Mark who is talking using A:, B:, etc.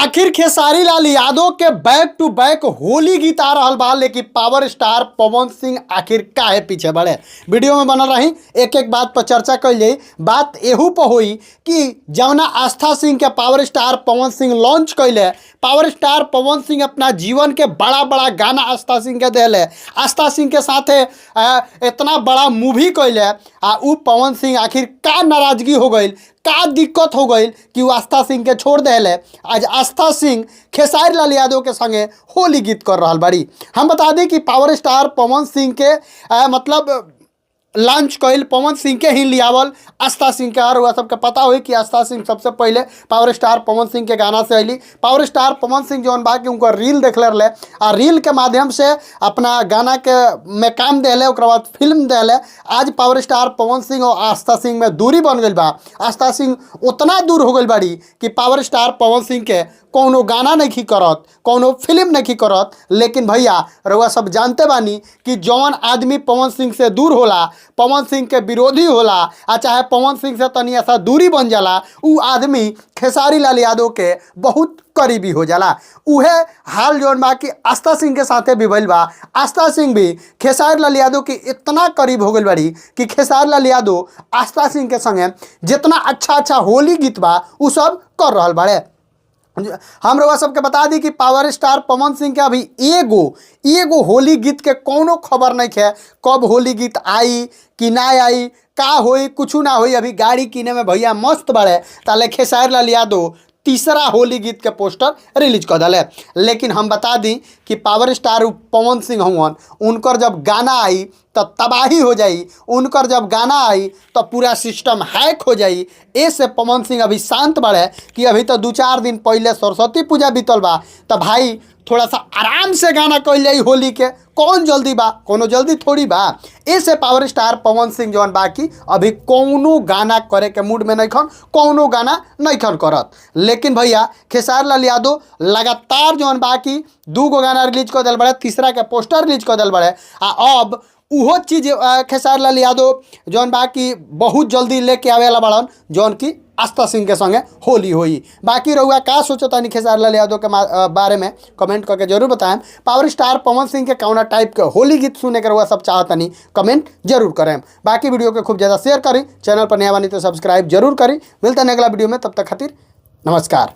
A: आखिर खेसारी लाल यादव के bank two bank Holi गीत आ रहा बा, लेकिन पावर स्टार पवन सिंह आखिर काहे पीछे बढ़े। वीडियो में बनल रही, एक एक बात पर चर्चा कर जाई। बात एहू पर हुई कि जवना आस्था सिंह के power star Pawan Singh launch कैले, पावर स्टार पवन सिंह अपना जीवन के बड़ा बड़ा गाना आस्था सिंह के दिले, आस्था सिंह के साथे इतना बड़ा मूवी कैले, आ उ पवन सिंह आखिर का नाराजगी हो गई, का दिक्कत हो गई कि वो आस्था सिंह के छोड़ देले। आज आस्था सिंह खेसारी लाल यादव के संगे होली गीत कर रहा बाड़ी। हम बता दें कि पावर स्टार पवन सिंह के मतलब लॉन्च कैल पवन सिंह के ही लियावल आस्था सिंह के। और वह सबके पता हुई कि आस्था सिंह सबसे पहले पावर स्टार पवन सिंह के गाना से अली। पावर स्टार पवन सिंह जौन बा कि उनको रील देख रहे, आ रील के माध्यम से अपना गाना के में काम दिले, उसके बाद फिल्म दिले। आज पावर स्टार पवन सिंह और आस्था सिंह में दूरी बन गई बा। आस्था सिंह उतना दूर हो गई बाड़ी कि पावर स्टार पवन सिंह के कोनो गाना नहीं करत, कोनो फिल्म नहीं करत। लेकिन भैया रउआ सब जानते बानी कि जौन आदमी पवन सिंह से दूर होला, पवन सिंह के विरोधी होला, आ चाहे पवन सिंह से तनी ऐसा दूरी बन जाला, उ आदमी खेसारी लाल यादव के बहुत करीबी हो जाला। उहे हाल जौन बा कि आस्था सिंह के साथे भी भइल बा। आस्था सिंह भी खेसारी लाल यादव के इतना करीब हो गई बड़ी कि खेसारी लाल यादव आस्था सिंह के संगे जितना अच्छा होली गीत बा उ सब कर रहा बाड़े। हम लोग सबके बता दी कि पावर स्टार पवन सिंह के अभी एगो होली गीत के कोनो खबर नहीं है। कब होली गीत आई कि ना आई, का होई कुछ ना होई। अभी गाड़ी किने में भैया मस्त बड़े, ताले खेसारी लाल यादव तीसरा होली गीत के पोस्टर रिलीज कर दिले। लेकिन हम बता दी कि पावर स्टार पवन सिंह हुआ, उनकर जब गाना आई तो तबाही हो जाई, उनकर जब गाना आई तो पूरा सिस्टम हैक हो जाई। ऐसे पवन सिंह अभी शांत बढ़े कि अभी तो 2-4 दिन पहले सरस्वती पूजा बीतल बा, तो भाई थोड़ा सा आराम से गाना कल जाई होली के। कौन जल्दी बा, कोनो जल्दी थोड़ी बा। ऐसे पावर स्टार पवन सिंह जौन बाकी अभी कोनो गाना करे के मूड में नहीं खन, कोनो गाना नहीं खन करत। लेकिन भैया खेसारी लाल यादव लगातार जौन बाकी 2 गो गाना रिलीज कर दिल बड़े, तीसरा के पोस्टर रिलीज कर दिल बड़े। अब उहो चीज़ खेसारी लाल यादव जौन बाकी बहुत जल्दी लेके आवेला बड़न, जौन की आस्था सिंह के संगे होली होई। बाकी रहुआ का सोचता नहीं खेसारी लाल यादव के बारे में कमेंट करके जरूर बताएं। पावर स्टार पवन सिंह के कौना टाइप के होली गीत सुने के रहुआ सब चाहता नहीं कमेंट जरूर करें। बाकी वीडियो के खूब ज़्यादा शेयर करी, चैनल पर नया बनी तो सब्सक्राइब जरूर करी। मिलते हैं अगला वीडियो में, तब तक खातिर नमस्कार।